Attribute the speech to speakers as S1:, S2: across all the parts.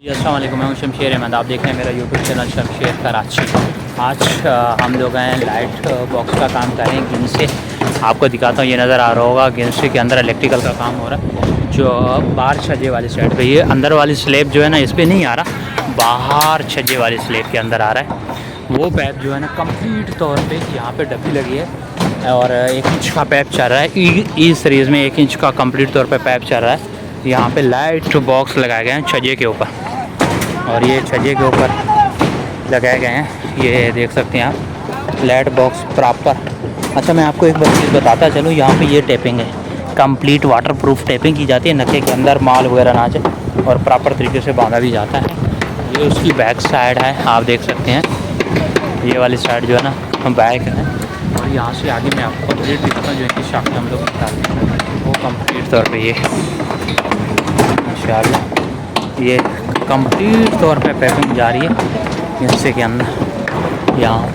S1: अस्सलाम वालेकुम, मैं हूं शमशेर अहमद। आप देख रहे हैं मेरा यूट्यूब चैनल शमशेर कराची। आज हम लोग हैं लाइट बॉक्स का काम कर रहे हैं गिन से। आपको दिखाता हूँ, ये नज़र आ रहा होगा गिन से के अंदर इलेक्ट्रिकल का काम हो रहा है। जो बाहर छज्जे वाली साइड पे, ये अंदर वाली स्लेब जो है ना, इस पर नहीं आ रहा, बाहर छज्जे वाली स्लेब के अंदर आ रहा है। वो पैप जो है ना कंप्लीट तौर पे यहाँ पे डब्बी लगी है और 1 इंच का पैप चल रहा है। ई सीरीज़ में 1 इंच का कंप्लीट तौर पे पैप चल रहा है। यहाँ पे लाइट बॉक्स लगाए गए हैं छज्जे के ऊपर, और ये छज्जे के ऊपर लगाए गए हैं। ये देख सकते हैं आप, लाइट बॉक्स प्रॉपर। अच्छा, मैं आपको एक चीज़ बताता चलूँ, यहाँ पे ये टेपिंग है, कंप्लीट वाटरप्रूफ टेपिंग की जाती है, नखे के अंदर माल वगैरह ना जाए, और प्रॉपर तरीके से बांधा भी जाता है। ये उसकी बैक साइड है, आप देख सकते हैं। ये वाली साइड जो है ना बैक है, और यहाँ से आगे मैं आपको कंप्लीट दिखाता हूँ, जो इनकी शाख हम लोग निकालते हैं वो कंप्लीट तौर पर ये इंशाल्लाह ये कंप्लीट तौर पे पैकिंग जा रही है हिस्से के अंदर। यहाँ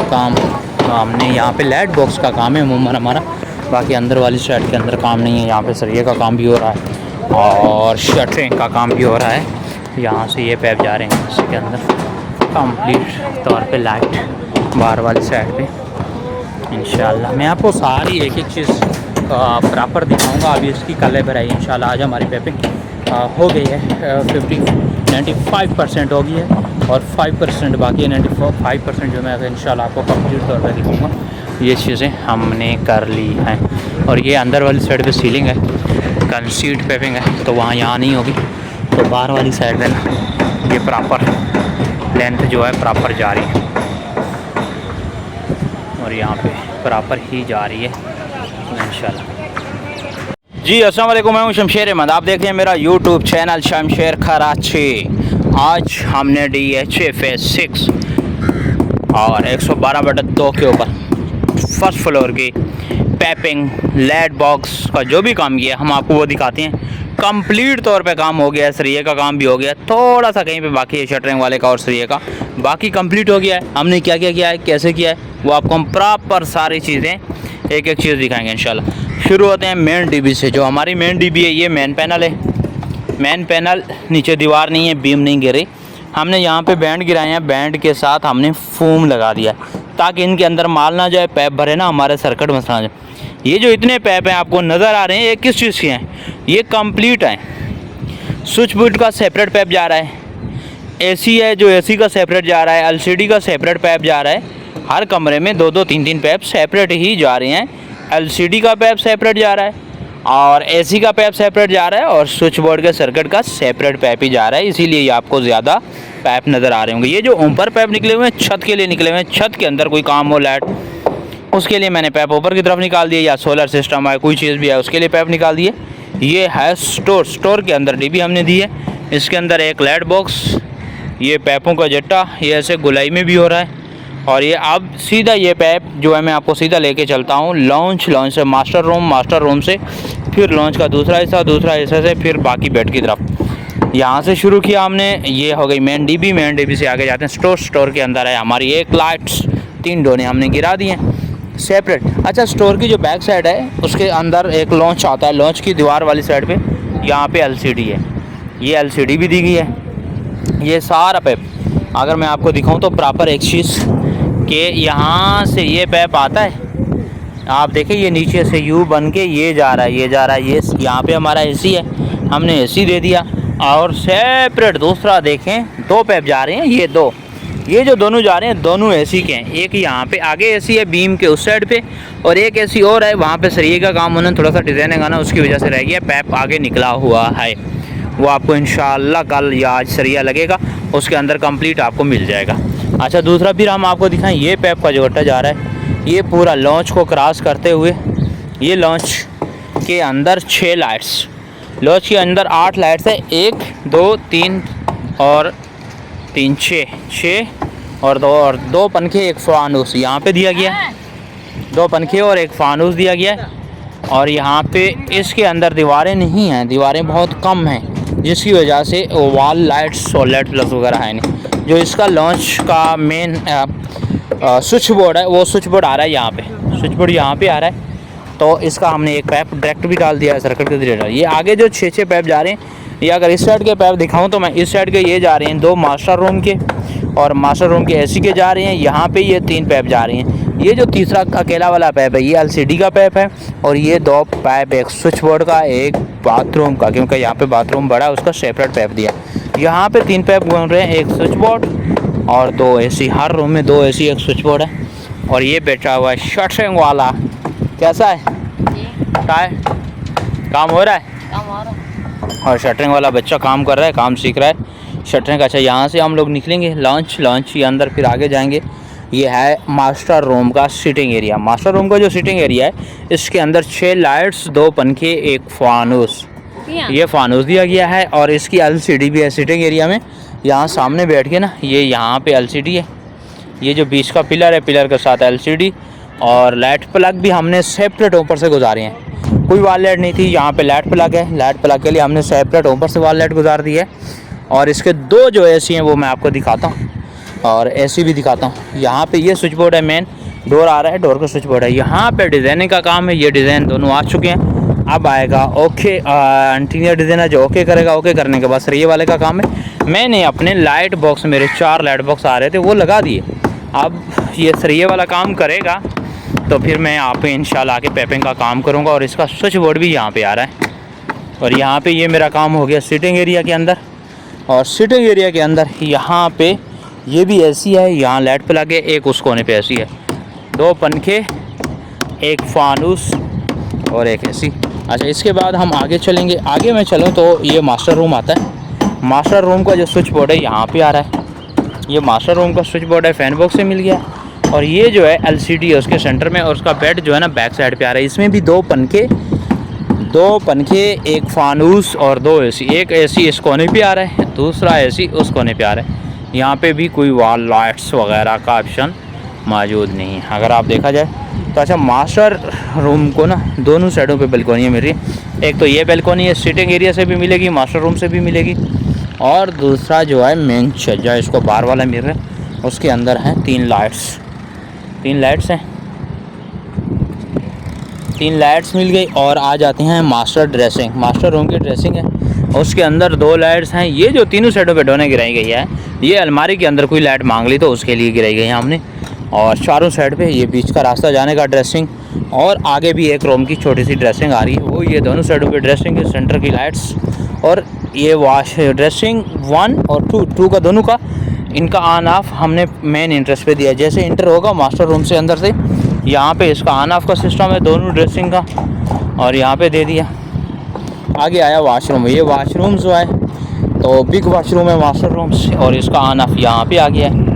S1: काम हमने यहाँ पे लाइट बॉक्स का काम है अमूमन हमारा, बाकी अंदर वाली साइड के अंदर काम नहीं है। यहाँ पे सरिये का काम भी हो रहा है और शटरिंग का काम भी हो रहा है। यहाँ से ये पैप जा रहे हैं हिस्से के अंदर कंप्लीट तौर पे लाइट बाहर वाली साइड पे। इंशाल्लाह मैं आपको सारी एक एक चीज़ प्रॉपर दिखाऊंगा। अभी इसकी कल भराई इंशाल्लाह। आज हमारी पैपिंग हो गई है, 95% हो गई है और 5% बाकी है। 95% जो मैं इंशाल्लाह आपको कंप्लीट तौर पर दिखाऊंगा। ये चीज़ें हमने कर ली हैं, और ये अंदर वाली साइड पे सीलिंग है, कंसीड पैपिंग है, तो वहाँ यहाँ नहीं होगी। तो बाहर वाली साइड पे ना ये प्रॉपर लेंथ जो है प्रॉपर जा रही है, और यहाँ पे प्रॉपर ही जा रही है इंशाल्लाह। जी अस्सलाम वालेकुम, मैं हूं शमशेर अहमद। आप देख रहे हैं मेरा यूट्यूब चैनल शमशेर कराची। आज हमने DHA फेज 6 और 112/2 के ऊपर फर्स्ट फ्लोर की पैपिंग लाइट बॉक्स का जो भी काम किया हम आपको वो दिखाते हैं। कंप्लीट तौर पे काम हो गया है, सरिये का काम भी हो गया, थोड़ा सा कहीं पे बाकी है शटरिंग वाले का और सरिये का, बाकी कंप्लीट हो गया है। हमने क्या क्या किया है, कैसे किया है, वो आपको हम प्रॉपर सारी चीज़ें एक एक चीज़ दिखाएंगे इंशाल्लाह। शुरू होते हैं मेन DB से। जो हमारी मेन DB है, ये मेन पैनल है। मेन पैनल नीचे दीवार नहीं है, बीम नहीं गिरी। हमने यहाँ पे बैंड गिराए हैं, बैंड के साथ हमने फोम लगा दिया ताकि इनके अंदर माल ना जाए, पैप भरे ना हमारे सर्किट मसला जाए। ये जो इतने पैप हैं आपको नज़र आ रहे हैं, ये किस चीज़ के हैं, ये कंप्लीट हैं। स्विच बोर्ड का सेपरेट पैप जा रहा है, AC है जो AC का सेपरेट जा रहा है, LCD का सेपरेट पैप जा रहा है। हर कमरे में 2-2 3-3 पैप सेपरेट ही जा रहे हैं। LCD का पैप सेपरेट जा रहा है, और AC का पैप सेपरेट जा रहा है, और स्विच बोर्ड के सर्किट का सेपरेट पैप ही जा रहा है। इसीलिए आपको ज़्यादा पैप नज़र आ रहे होंगे। ये जो ऊपर पैप निकले हुए हैं, छत के लिए निकले हुए हैं, छत के अंदर कोई काम हो लाइट, उसके लिए मैंने पैप ऊपर की तरफ निकाल दिए, या सोलर सिस्टम है कोई चीज़ भी है उसके लिए पैप निकाल दिए। ये है स्टोर के अंदर DB हमने दी है। इसके अंदर एक लाइट बॉक्स, ये पैपों का जट्टा, ये ऐसे गुलाई में भी हो रहा है। और ये अब सीधा ये पैप जो है मैं आपको सीधा लेके चलता हूँ लॉन्च से मास्टर रूम से फिर लॉन्च का दूसरा हिस्सा से फिर बाकी बेड की तरफ। यहाँ से शुरू किया हमने, ये हो गई मेन DB से आगे जाते हैं स्टोर के अंदर है हमारी एक लाइट्स, 3 डोने हमने गिरा दिए सेपरेट। अच्छा, स्टोर की जो बैक साइड है उसके अंदर एक लॉन्च आता है, लॉन्च की दीवार वाली साइड पे यहाँ पे LCD है, ये LCD भी दी गई है। ये सारा पैप अगर मैं आपको दिखाऊं तो प्रॉपर एक चीज़ कि यहाँ से ये पैप आता है, आप देखें ये नीचे से यू बन के ये जा रहा है, ये यहाँ पे हमारा AC है, हमने AC दे दिया। और सेपरेट दूसरा देखें 2 पैप जा रहे हैं, ये जो दोनों जा रहे हैं दोनों AC के हैं। एक यहाँ पे आगे AC है बीम के उस साइड पे, और एक AC और है वहाँ पे सरिये का काम उन्होंने थोड़ा सा डिज़ाइन लगाना, उसकी वजह से रह गया, पैप आगे निकला हुआ है। वो आपको इंशाल्लाह कल या आज सरिया लगेगा, उसके अंदर कंप्लीट आपको मिल जाएगा। अच्छा, दूसरा फिर हम आपको दिखाएं, ये पैप का जो गट्टा जा रहा है, ये पूरा लॉन्च को क्रॉस करते हुए, ये लॉन्च के अंदर 6 लाइट्स, लॉन्च के अंदर 8 लाइट्स है, 1 2 3 और 3 6 और 2 पंखे, एक फानूस यहाँ पे दिया गया, 2 पंखे और एक फानूस दिया गया। और यहाँ पे इसके अंदर दीवारें नहीं हैं, दीवारें बहुत कम हैं, जिसकी वजह से वॉल लाइट्स और LED प्लस वगैरह है नहीं। जो इसका लॉन्च का मेन स्विच बोर्ड है, वो स्विच बोर्ड आ रहा है यहाँ पे, स्विच बोर्ड यहाँ पे आ रहा है। तो इसका हमने एक पैप डायरेक्ट भी डाल दिया है सर्किट के जरिए। ये आगे जो 6 पैप जा रहे हैं ये अगर इस साइड के पैप दिखाऊं तो मैं इस साइड के ये जा रहे हैं 2 मास्टर रूम के, और मास्टर रूम के एसी के जा रहे हैं। यहाँ पे ये 3 पैप जा रहे हैं। ये जो तीसरा अकेला वाला पैप है ये एलसीडी का पैप है, और ये 2 पैप, एक स्विच बोर्ड का, एक बाथरूम का, क्योंकि यहाँ पे बाथरूम बड़ा है उसका सेपरेट पैप दिया। यहाँ पे 3 पैप घूम रहे हैं, एक स्विच बोर्ड और 2 एसी। हर रूम में 2 एसी, एक स्विच बोर्ड है। और ये बैठा हुआ है शटरिंग वाला। कैसा है? काम हो रहा है? और शटरिंग वाला बच्चा काम कर रहा है, काम सीख रहा है शटरिंग। अच्छा, यहाँ से हम लोग निकलेंगे लॉन्च ये अंदर, फिर आगे जाएंगे। ये है मास्टर रूम का सिटिंग एरिया। मास्टर रूम का जो सिटिंग एरिया है इसके अंदर 6 लाइट्स, 2 पंखे, एक फानूस, ये फानूस दिया गया है। और इसकी एलसीडी भी है सिटिंग एरिया में। यहाँ सामने बैठ के ना, ये यहाँ पे एलसीडी है, ये जो बीच का पिलर है, पिलर के साथ एलसीडी। और लाइट प्लग भी हमने सेपरेट ऊपर से गुजारे हैं, कोई वाल लाइट नहीं थी, यहाँ पे लाइट प्लग है। लाइट प्लग के लिए हमने सेपरेट ऊपर से वाल लाइट गुजार दी है। और इसके 2 जो एसी हैं वो मैं आपको दिखाता हूँ, और एसी भी दिखाता हूँ। यहाँ पे ये स्विच बोर्ड है, मेन डोर आ रहा है, डोर का स्विच बोर्ड है। यहाँ पे डिज़ाइनिंग का काम है, ये डिज़ाइन दोनों आ चुके हैं। अब आएगा ओके, इंटीरियर डिज़ाइनर जो ओके करेगा, ओके करने के बाद सरिये वाले का काम है। मैंने अपने लाइट बॉक्स, मेरे 4 लाइट बॉक्स आ रहे थे वो लगा दिए। अब ये सरिये वाला काम करेगा तो फिर मैं यहाँ पे इंशाल्लाह आके पैपिंग का काम करूँगा। और इसका स्विच बोर्ड भी यहाँ पे आ रहा है। और यहाँ पे ये मेरा काम हो गया सिटिंग एरिया के अंदर। और सिटिंग एरिया के अंदर यहाँ पे ये भी एसी है, यहाँ लाइट प्लग है, एक उस कोने पे एसी है, 2 पंखे, एक फानूस और एक एसी। अच्छा, इसके बाद हम आगे चलेंगे। आगे मैं चलूँ तो ये मास्टर रूम आता है। मास्टर रूम का जो स्विच बोर्ड है यहाँ पे आ रहा है, ये मास्टर रूम का स्विच बोर्ड है, फैन बॉक्स से मिल गया। और ये जो है एलसीडी है उसके सेंटर में, और उसका बेड जो है ना बैक साइड पे आ रहा है। इसमें भी 2 पंखे, एक फानूस और 2 एसी। एक एसी इस कोने पे आ रहा है, दूसरा एसी उस कोने पे आ रहा है। यहाँ पे भी कोई वॉल लाइट्स वगैरह का ऑप्शन मौजूद नहीं है अगर आप देखा जाए तो। अच्छा, मास्टर रूम को ना दोनों साइडों पे बालकोनियाँ मिल रही है। एक तो ये बालकोनी है, सिटिंग एरिया से भी मिलेगी, मास्टर रूम से भी मिलेगी। और दूसरा जो है मेन छज्जा, इसको बाहर वाला मिल रहा है, उसके अंदर हैं 3 लाइट्स हैं, 3 लाइट्स मिल गई। और आ जाते हैं मास्टर ड्रेसिंग। मास्टर रूम की ड्रेसिंग है, उसके अंदर 2 लाइट्स हैं। ये जो तीनों साइडों पे डोने गिराई गई है, ये अलमारी के अंदर कोई लाइट मांग ली तो उसके लिए गिराई गई है हमने। और चारों साइड पे ये बीच का रास्ता जाने का ड्रेसिंग, और आगे भी एक रूम की छोटी सी ड्रेसिंग आ रही है, वो ये दोनों साइडों पे ड्रेसिंग है, सेंटर की लाइट्स। और ये वॉश ड्रेसिंग 1 और 2 का दोनों का इनका ऑन ऑफ हमने मेन इंटरेस्ट पे दिया। जैसे इंटर होगा मास्टर रूम से अंदर से, यहाँ पे इसका ऑन ऑफ का सिस्टम है दोनों ड्रेसिंग का, और यहाँ पे दे दिया। आगे आया वाशरूम। ये वाशरूम जो है तो बिग वाशरूम है मास्टर रूम से, और इसका ऑन ऑफ यहाँ पे आ गया है।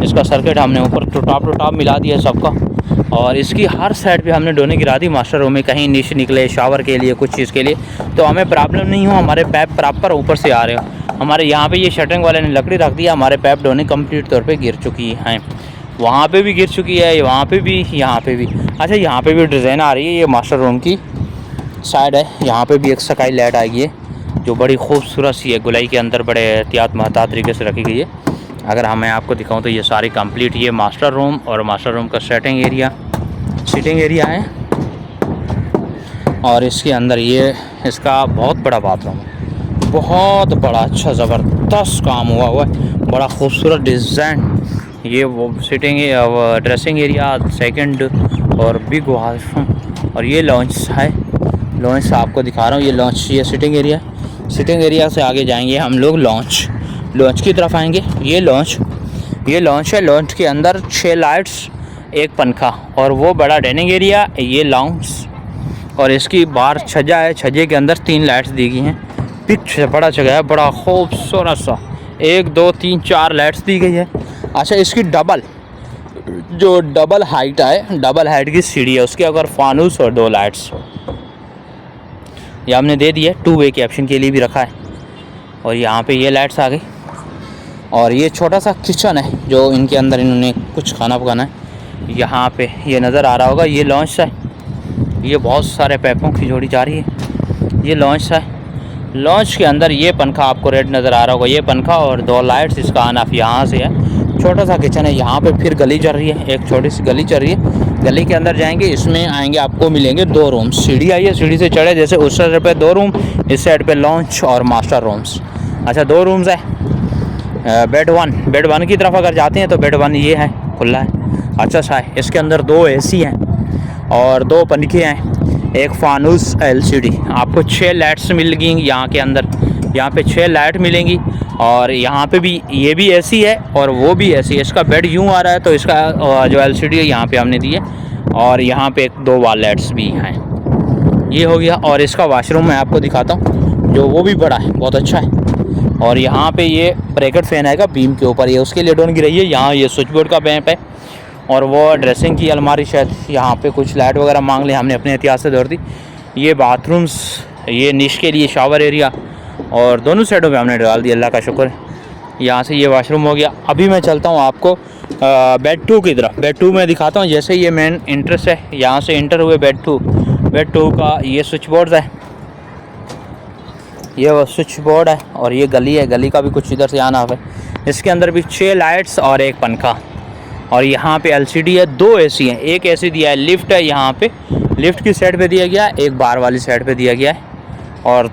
S1: इसका सर्किट हमने ऊपर टॉप मिला दिया है सबका, और इसकी हर साइड पे हमने डोने गिरा दी मास्टर रूम में। कहीं नीचे निकले शावर के लिए, कुछ चीज़ के लिए, तो हमें प्रॉब्लम नहीं हो, हमारे पैप प्रॉपर ऊपर से आ रहे हो। हमारे यहाँ पे ये शटरिंग वाले ने लकड़ी रख दिया, हमारे पैप डोने कंप्लीट तौर पे गिर चुकी हैं। वहाँ पे भी गिर चुकी है, वहाँ पे भी, यहाँ पे भी। अच्छा, यहाँ पे भी डिज़ाइन आ रही है, ये मास्टर रूम की साइड है। यहाँ पे भी एक स्काई लाइट आई है जो बड़ी खूबसूरत सी है, गुलाई के अंदर बड़े एहतियात महतात तरीके से रखी गई है। अगर मैं आपको दिखाऊँ तो ये सारी कंप्लीट, ये मास्टर रूम और मास्टर रूम का सिटिंग एरिया है। और इसके अंदर ये इसका बहुत बड़ा बाथरूम है, बहुत बड़ा, अच्छा ज़बरदस्त काम हुआ है, बड़ा खूबसूरत डिज़ाइन। ये वो सिटिंग ड्रेसिंग एरिया सेकंड और बिग वॉशरूम। और ये लॉन्च है, लॉन्च आपको दिखा रहा हूँ, ये लॉन्च, ये सिटिंग एरिया से आगे जाएंगे हम लोग लॉन्च की तरफ आएंगे। ये लॉन्च है। लॉन्च के अंदर 6 लाइट्स, एक पंखा, और वो बड़ा डाइनिंग एरिया, ये लॉन्च। और इसकी बाहर छज्जा है, छज्जे के अंदर 3 लाइट्स दी गई हैं। पिच बड़ा जगह है, बड़ा खूबसूरत सा, 1 2 3 4 लाइट्स दी गई है। अच्छा, इसकी डबल हाइट है, डबल हाइट की सीढ़ी है, उसके अगर फानूस और 2 लाइट्स ये हमने दे दिया, 2 वे के ऑप्शन के लिए भी रखा है। और यहाँ पे ये लाइट्स आ गई। और ये छोटा सा किचन है जो इनके अंदर इन्होंने कुछ खाना पकाना है। यहाँ पे ये नज़र आ रहा होगा, ये लॉन्च है, ये बहुत सारे पैपों की जोड़ी जा रही है, ये लॉन्च है। लॉन्च के अंदर ये पंखा आपको रेड नज़र आ रहा होगा, ये पंखा और 2 लाइट्स, इसका ऑन ऑफ यहाँ से है। छोटा सा किचन है। यहाँ पे फिर गली चल रही है, एक छोटी सी गली चल रही है। गली के अंदर जाएंगे, इसमें आएंगे, आपको मिलेंगे 2 रूम। सीढ़ी आई है, सीढ़ी से चढ़े जैसे उस साइड पे 2 रूम, इस साइड पे लॉन्च और मास्टर रूम्स। अच्छा 2 रूम्स है। बेड 1 की तरफ अगर जाते हैं तो बेड 1 ये है, खुला है, अच्छा सा है। इसके अंदर 2 AC हैं और 2 पंखे हैं, एक फानूस LCD। आपको 6 लाइट्स मिलेंगी यहाँ के अंदर। यहाँ पे 6 लाइट मिलेंगी और यहाँ पे भी ये भी AC है और वो भी AC है। इसका बेड यूँ आ रहा है तो इसका जो LCD है यहाँ पे हमने दी है और यहाँ पे 2 वॉल लाइट्स भी हैं। ये हो गया। और इसका वॉशरूम मैं आपको दिखाता हूँ, जो वो भी बड़ा है, बहुत अच्छा है। और यहाँ पे ये ब्रैकेट फ़ैन आएगा बीम के ऊपर, ये उसके लिए डोन गिरी है। यहाँ ये स्विच बोर्ड का पैप है और वो ड्रेसिंग की अलमारी, शायद यहाँ पे कुछ लाइट वगैरह मांग ली, हमने अपने एहतियात से दौड़ दी। ये बाथरूम्स, ये निश के लिए शावर एरिया और दोनों साइडों पे हमने डाल दिया, अल्लाह का शुक्र है। यहाँ से ये वॉशरूम हो गया। अभी मैं चलता हूँ आपको बेड 2 की तरफ। बेड 2 में दिखाता हूँ। जैसे ये मेन इंट्रेस है, यहाँ से इंटर हुए बेड 2 का ये स्विच बोर्ड है, ये वो स्विच बोर्ड है और ये गली है, गली का भी कुछ इधर से आना है। इसके अंदर भी 6 लाइट्स और 1 पंखा और यहाँ पे LCD है, 2 AC हैं, एक AC दिया है। लिफ्ट है यहाँ पे, लिफ्ट की साइड पे दिया गया है, एक बार वाली साइड पे दिया गया है और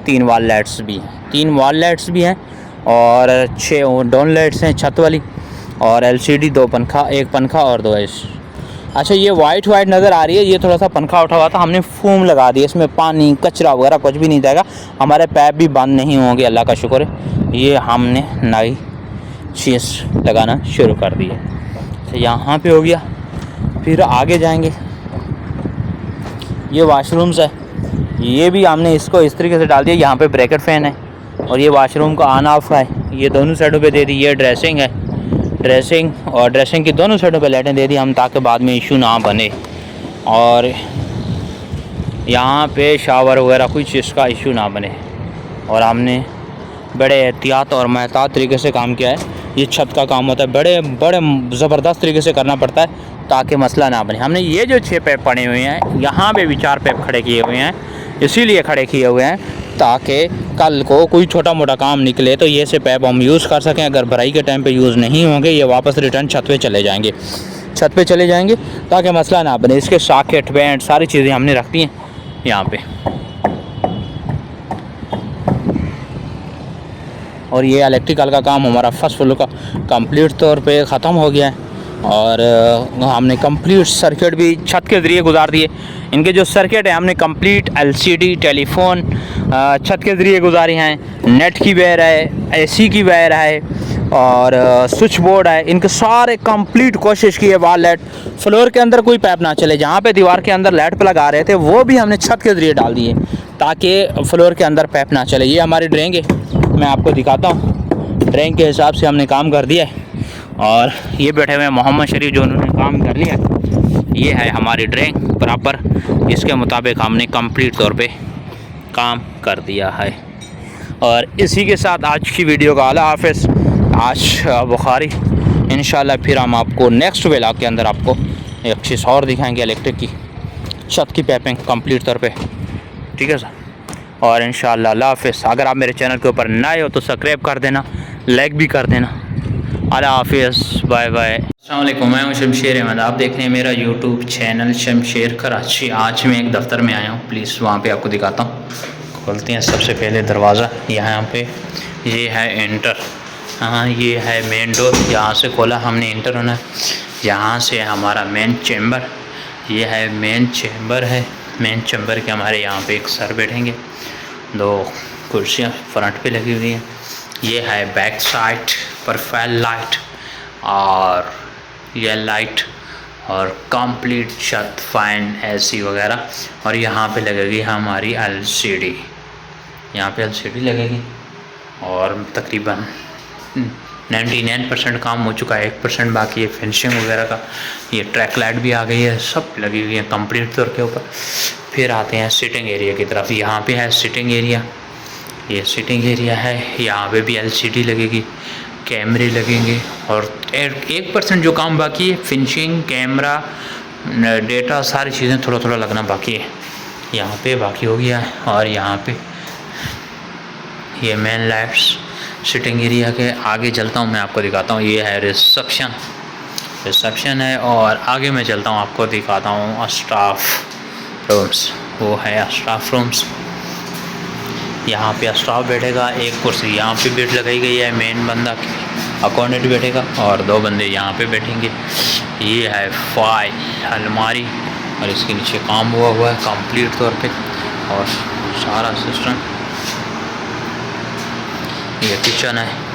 S1: 3 वॉल लाइट्स भी हैं, 3 वॉल लाइट्स भी हैं और 6 डाउन लाइट्स हैं छत वाली और LCD, 2 पंखा, 1 पंखा और 2 AC। अच्छा ये वाइट नज़र आ रही है, ये थोड़ा सा पंखा उठा हुआ था, हमने फोम लगा दिया, इसमें पानी कचरा वगैरह कुछ भी नहीं जाएगा, हमारे पैप भी बंद नहीं होंगे, अल्लाह का शुक्र है। ये हमने नई चीज़ लगाना शुरू कर दी है। तो यहाँ पे हो गया। फिर आगे जाएंगे, ये वॉशरूम्स है, ये भी हमने इसको इस तरीके से डाल दिया। यहाँ पे ब्रैकेट फ़ैन है और ये वॉशरूम का ऑन ऑफ है, ये दोनों साइडों पे दे दी। ये ड्रेसिंग है, ड्रेसिंग और ड्रेसिंग की दोनों साइडों पे लाइटें दे दी हम, ताकि बाद में इशू ना बने। और यहाँ पे शावर वगैरह कुछ इसका इशू ना बने और हमने बड़े एहतियात और महतात तरीके से काम किया है। ये छत का काम होता है, बड़े ज़बरदस्त तरीके से करना पड़ता है ताकि मसला ना बने। हमने ये जो 6 पैप पड़े हुए हैं, यहाँ पे भी 4 पैप खड़े किए हुए हैं, इसीलिए खड़े किए हुए हैं ताकि कल को कोई छोटा मोटा काम निकले तो ये से पैप हम यूज़ कर सकें। अगर भराई के टाइम पे यूज़ नहीं होंगे, ये वापस रिटर्न छत पे चले जाएंगे ताकि मसला ना बने। इसके सॉकेट, बैंड, सारी चीज़ें हमने रख दी हैं यहाँ पे। और ये इलेक्ट्रिकल का काम हमारा फर्स्ट फ्लोर का कंप्लीट तौर पे ख़त्म हो गया है और हमने कंप्लीट सर्किट भी छत के ज़रिए गुजार दिए। इनके जो सर्किट है हमने कंप्लीट LCD, टेलीफोन छत के ज़रिए गुजारे हैं। नेट की वायर है, AC की वायर है और स्विच बोर्ड है, इनके सारे कंप्लीट कोशिश की है। वॉल लाइट, फ्लोर के अंदर कोई पाइप ना चले, जहाँ पे दीवार के अंदर लाइट प्लग आ रहे थे वो भी हमने छत के ज़रिए डाल दिए ताकि फ्लोर के अंदर पाइप ना चले। ये हमारी ड्रेन है, मैं आपको दिखाता हूँ। ड्रेन के हिसाब से हमने काम कर दिया है और ये बैठे हुए हैं मोहम्मद शरीफ, जो उन्होंने काम कर लिया। ये है हमारी ड्रेन प्रॉपर, इसके मुताबिक हमने कंप्लीट तौर पे काम कर दिया है। और इसी के साथ आज की वीडियो का अल्लाह हाफ़िज़। आज बुखारी, इंशाल्लाह फिर हम आपको नेक्स्ट व्लॉग के अंदर आपको एक चीज़ और दिखाएंगे, इलेक्ट्रिक की छत की पाइपिंग कंप्लीट तौर पे, ठीक है सर। और इंशाल्लाह अल्लाह हाफ़िज़। अगर आप मेरे चैनल के ऊपर नए हो तो सब्सक्राइब कर देना, लाइक भी कर देना। अल्लाह हाफ़िज़, बाय बाय। अस्सलाम वालेकुम, मैं हूं शमशेर अहमद, आप देख रहे हैं मेरा यूट्यूब चैनल शमशेर कराची। आज मैं एक दफ़्तर में आया हूं, प्लीज़ वहां पे आपको दिखाता हूं। खोलते हैं सबसे पहले दरवाज़ा, यहाँ पे ये है एंटर, हाँ ये है मेन डोर, यहाँ से खोला हमने इंटर होना है। यहाँ से हमारा मेन चैम्बर, ये है मेन चैम्बर है। मेन चैम्बर के हमारे यहाँ पे एक सर बैठेंगे, 2 कुर्सियाँ फ्रंट पे लगी हुई हैं। ये है बैक साइड प्रोफाइल लाइट और ये लाइट और कंप्लीट छत, फैन, AC वगैरह। और यहाँ पे लगेगी हमारी LCD, यहाँ पे LCD लगेगी और तकरीबन 99% काम हो चुका है, 1% बाकी है फिनिशिंग वगैरह का। ये ट्रैक लाइट भी आ गई है, सब लगी हुई है कंप्लीट तौर के ऊपर। फिर आते हैं सिटिंग एरिया की तरफ। यहाँ पे है सिटिंग एरिया, ये सिटिंग एरिया है, यहाँ पे भी LCD लगेगी, कैमरे लगेंगे और 1% जो काम बाकी है, फिनिशिंग, कैमरा, डेटा, सारी चीज़ें थोड़ा थोड़ा लगना बाकी है, यहाँ पे बाकी हो गया है। और यहाँ पे ये मेन लाइट्स, सिटिंग एरिया के आगे चलता हूँ, मैं आपको दिखाता हूँ। ये है रिसेप्शन है, और आगे मैं चलता हूँ, आपको दिखाता हूँ स्टाफ रूम्स। वो है स्टाफ रूम्स। यहाँ पे स्टाफ बैठेगा, एक कुर्सी यहाँ पे बेड लगाई गई है, मेन बंदा अकाउंटेंट बैठेगा और 2 बंदे यहाँ पे बैठेंगे। ये है फाइल अलमारी, और इसके नीचे काम हुआ है कंप्लीट तौर पे, और सारा सिस्टम। ये किचन है।